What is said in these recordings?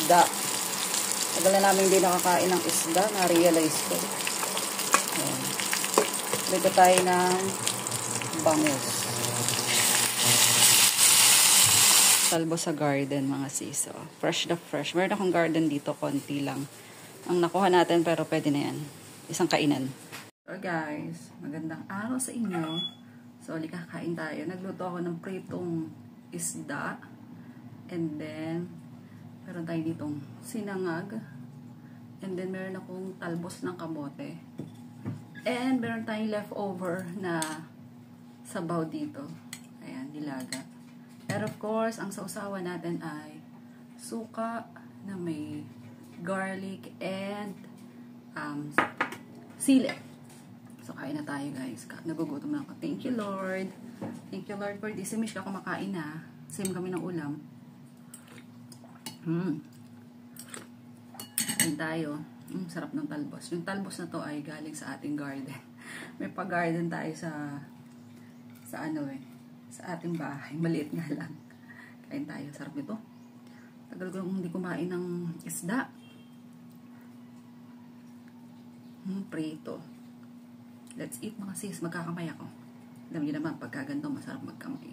isda. Tagal na namin hindi nakakain ng isda. Na-realize ko. Ayan. Lito tayo ng bangus. Talbos sa garden, mga siso. Fresh na fresh. Meron akong garden dito, konti lang. Ang nakuha natin, pero pwede na yan. Isang kainan. So guys, magandang araw sa inyo. So, kakain tayo. Nagluto ako ng pritong isda. And then, meron tayo ditong sinangag. And then, meron akong talbos ng kamote. And, meron tayong leftover na sabaw dito. Ayan, nilaga. Pero of course, ang sausawan natin ay suka na may garlic and sili. So, kain na tayo guys. Nagugutom na ako. Thank you Lord. Thank you Lord for this. Si Mish ka kumakain na. Same kami ng ulam. Kain tayo. Sarap ng talbos. Yung talbos na to ay galing sa ating garden. May pa-garden tayo sa ating bahay. Maliit nga lang. Kain tayo. Sarap nito. Tagal ko hindi kumain ng isda. Prito. Let's eat mga sis. Magkakamay ako. Alam niyo naman, pagka ganito, masarap magkamay.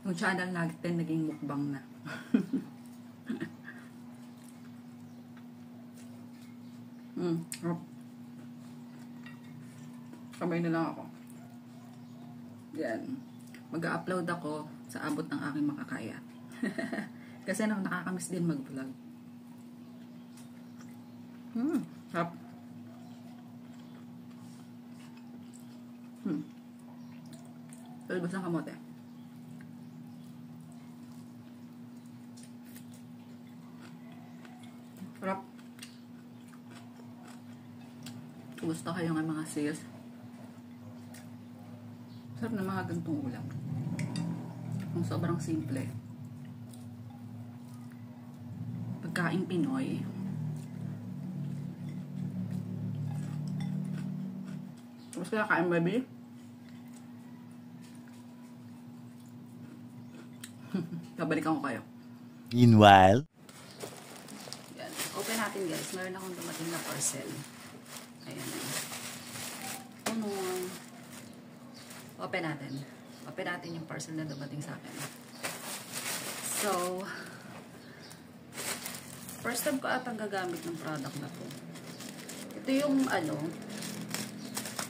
Yung channel natin naging mukbang na. Kamay na lang ako. Yan. Mag-upload ako sa abot ng aking makakaya. Kasi nakakamiss din mag-vlog. Sarap. Talbos ng kamote. Sarap. Kumusta kayo nga mga sis? Sarap na mga gantong ulam. Kung sobrang simple. Pagkain Pinoy. Tapos kaya kain baby? Kabalikan ko kayo. Meanwhile. Yan. Open natin guys. Meron akong dumating na parcel. Ayan. Open natin. Open natin yung parcel na dumating sa akin. So, first time ko atang gagamit ng product na to. Ito yung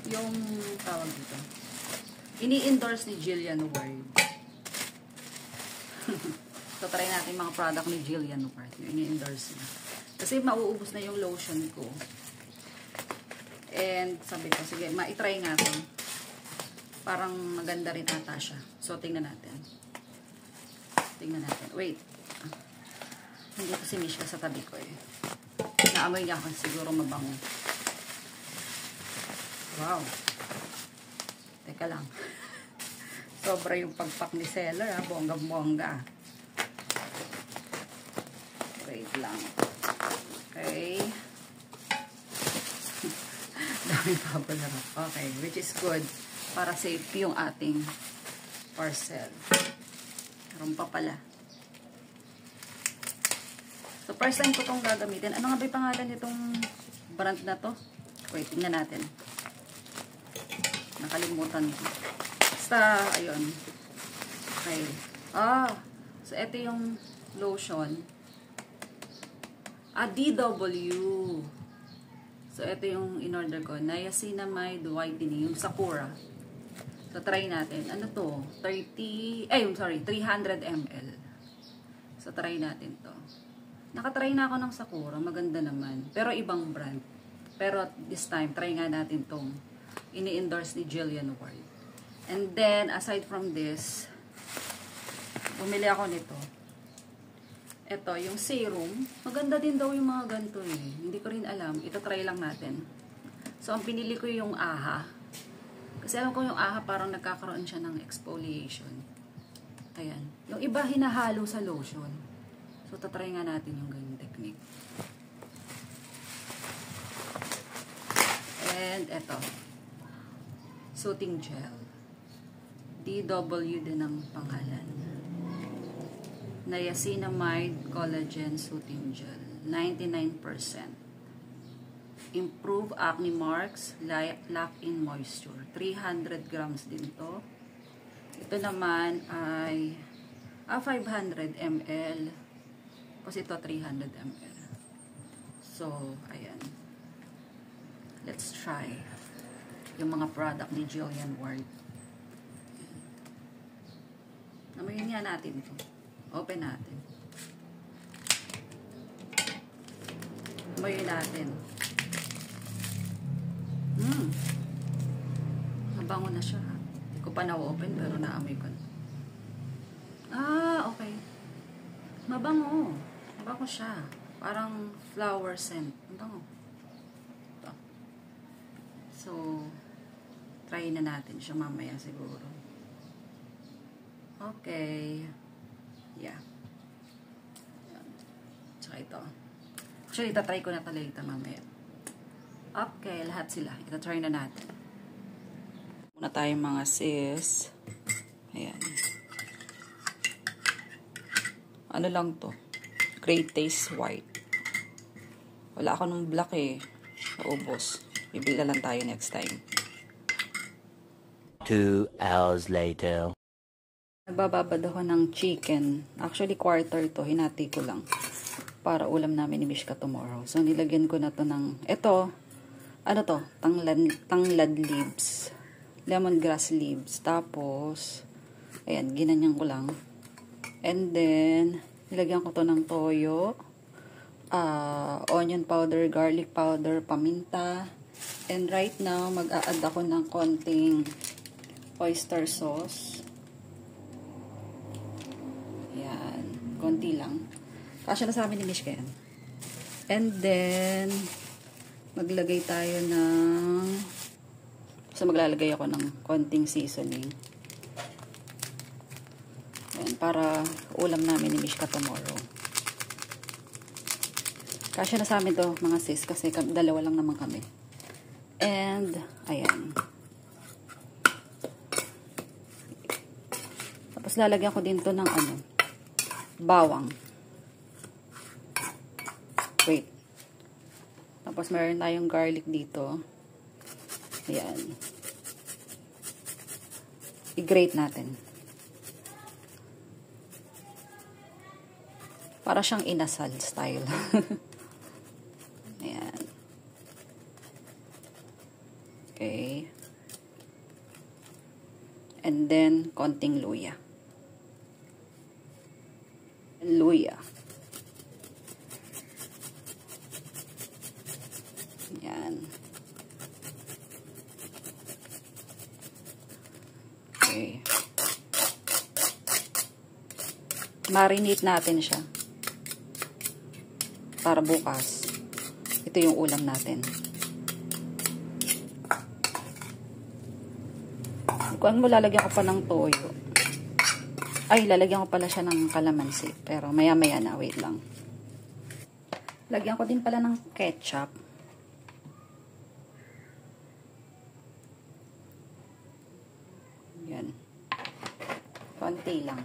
yung tawag dito. Ini-endorse ni Jillian Ward. So, try natin mga product ni Jillian Ward. Yung ini-endorse niya. Kasi mauubos na yung lotion ko. And, sabi ko, sige, ma-try nga ito. Parang maganda rin ata siya. So, tingnan natin. Tingnan natin. Wait. Hindi ko si Mishka sa tabi ko eh. Naamoy niya ako. Siguro mabango. Wow. Teka lang. Sobra yung pagpak ni seller ha. Bongga-bongga. Wait lang. Okay. Dami bubble wrap. Okay. Which is good. Para safe yung ating parcel. Meron pa pala. So, first time ko itong gagamitin. Ano nga ba yung pangalan nitong brand na to? Wait, tingnan natin. Nakalimutan ko. Basta, ayun. Okay. So, ito yung lotion. DW. So, ito yung in-order ko. Niacinamide Whitening. Yung Sakura. So, try natin. Ano to? 300 ml. So, try natin to. Nakatry na ako ng Sakura. Maganda naman. Pero ibang brand. Pero this time, try nga natin tong ini-endorse ni Jillian Ward. And then, aside from this, bumili ako nito. Ito, yung serum. Maganda din daw yung mga ganito eh. Hindi ko rin alam. Ito, try lang natin. So, ang pinili ko yung AHA. Kasi alam ko yung AHA parang nagkakaroon siya ng exfoliation. Ayan. Yung iba hinahalo sa lotion. So, tatry nga natin yung ganyung technique. And eto, soothing gel. DW din ang pangalan. Niacinamide Collagen Soothing Gel. 99%. Improve acne marks, lock-in moisture. 300 grams din to. Ito naman ay 500 ml. Kasi ito 300 ml. So, ayan. Let's try yung mga product ni Jillian Ward. Namayin nga natin ito. Open natin. Namayin natin. Mabango na siya. Hindi ko pa na-open pero naamoy ko na. Okay. Mabango. Mabango siya. Parang flower scent. Mabango. Ito. So, try na natin siya mamaya siguro. Okay. Yeah. Tsaka ito. Actually, itatry ko na talaga mamaya. Okay, lahat sila. Itatry na natin. Muna tayong mga sis. Ayan. Ano lang to? Great Taste White. Wala ako nung black eh. Naubos. Bibili na lang tayo next time. 2 hours later. Nagbababad ako ng chicken. Actually, quarter to. Hinati ko lang. Para ulam namin ni Mishka tomorrow. So, nilagyan ko na to ng... Ito, ano to? Tanglad leaves. Lemongrass leaves. Tapos, ayan, ginanyan ko lang. And then, nilagyan ko to ng toyo. Onion powder, garlic powder, paminta. And right now, mag-a-add ako ng konting oyster sauce. Yan. Konti lang. Kasya na sa amin ni Mishka yan. And then, maglagay tayo ng... So, maglalagay ako ng konting seasoning. Yan, para ulam namin ni Mishka tomorrow. Kasya na sa amin to, mga sis, kasi dalawa lang naman kami. And, ayan. Tapos, lalagyan ko din to ng bawang. Wait. Tapos, meron tayong garlic dito. Ayan. I-grate natin. Para siyang inasal style. Ayan. Okay. And then, konting luya. Luya. Ayan. Okay. Marinate natin siya. Para bukas. Ito yung ulam natin. Kung mo, lalagyan ko pa ng toyo. Ay, lalagyan ko pala siya ng kalamansi. Pero maya-maya na. Wait lang. Lagyan ko din pala ng ketchup. Yan. Konti lang.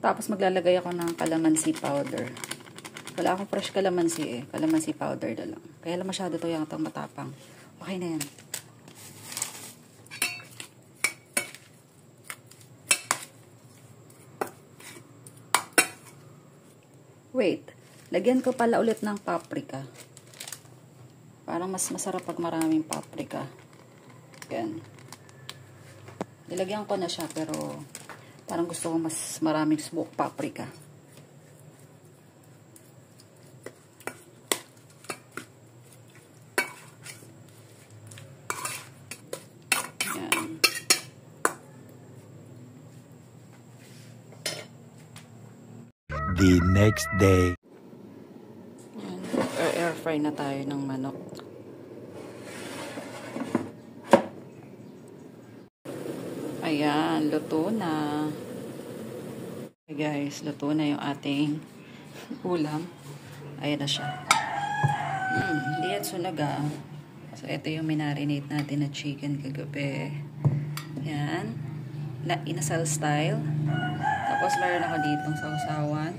Tapos maglalagay ako ng calamansi powder. Wala akong fresh calamansi eh. Calamansi powder na lang. Kaya lang masyado to yung matapang. Okay na yan. Wait. Lagyan ko pala ulit ng paprika. Parang mas masarap pag maraming paprika. Yan. Nilagyan ko na siya pero parang gusto ko mas maraming smoked paprika. Yan. The next day. Yan. Air fry na tayo ng manok. Ayan, luto na. Guys, luto na yung ating ulam. Ayan na siya. Hindi yan sunog ah. So, ito yung minarinate natin na chicken kagabi. Yan. Inasal style. Tapos, meron ako ditong sausawan.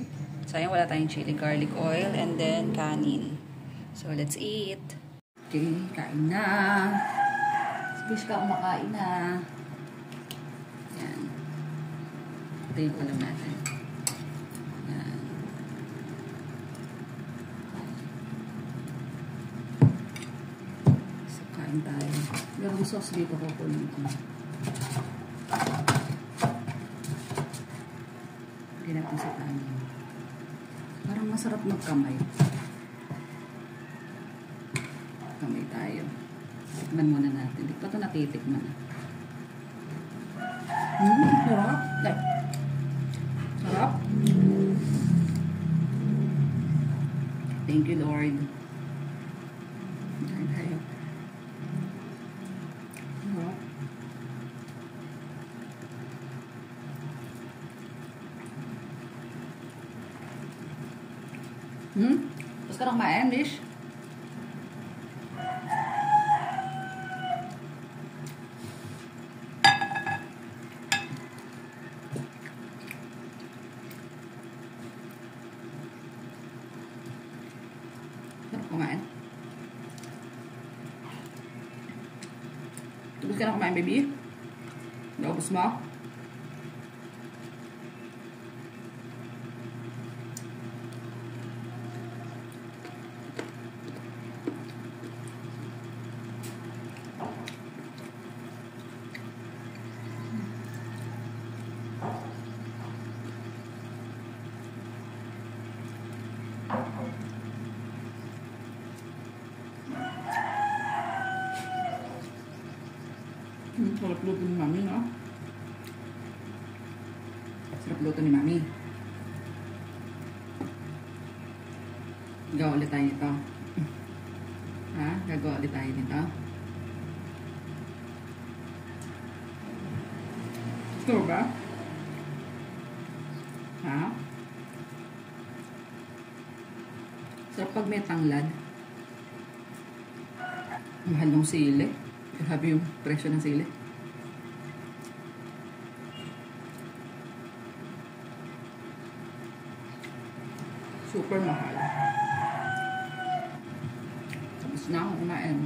Sayang wala tayong chili garlic oil. And then, kanin. So, let's eat. Okay, kain na. Wish ka kumakain na. Yan. Ito yung ulam natin. Yan. So, kain tayo. Garong sauce dito ko kunin ko. Lagyan natin sa kanin. Parang masarap magkamay. Kamay tayo. Tikman muna natin. Di pa ito natitikman. Sarap. Sarap. Thank you, Lord. Kain tayo. Sarap. Gusto ka na kumain, Lish? Sarap kumain. Gusto ka na kumain, baby? Naubos mo? Sarap luto ni Mami, no? Sarap luto ni Mami. Gagawa ulit tayo nito. Ha? Gagawa ulit tayo nito. Gusto ba? Ha? Sarap pag may tanglad. Mahal ng sili. Grabe yung presyo ng sili. Super mahal. Tapos na ako kumain.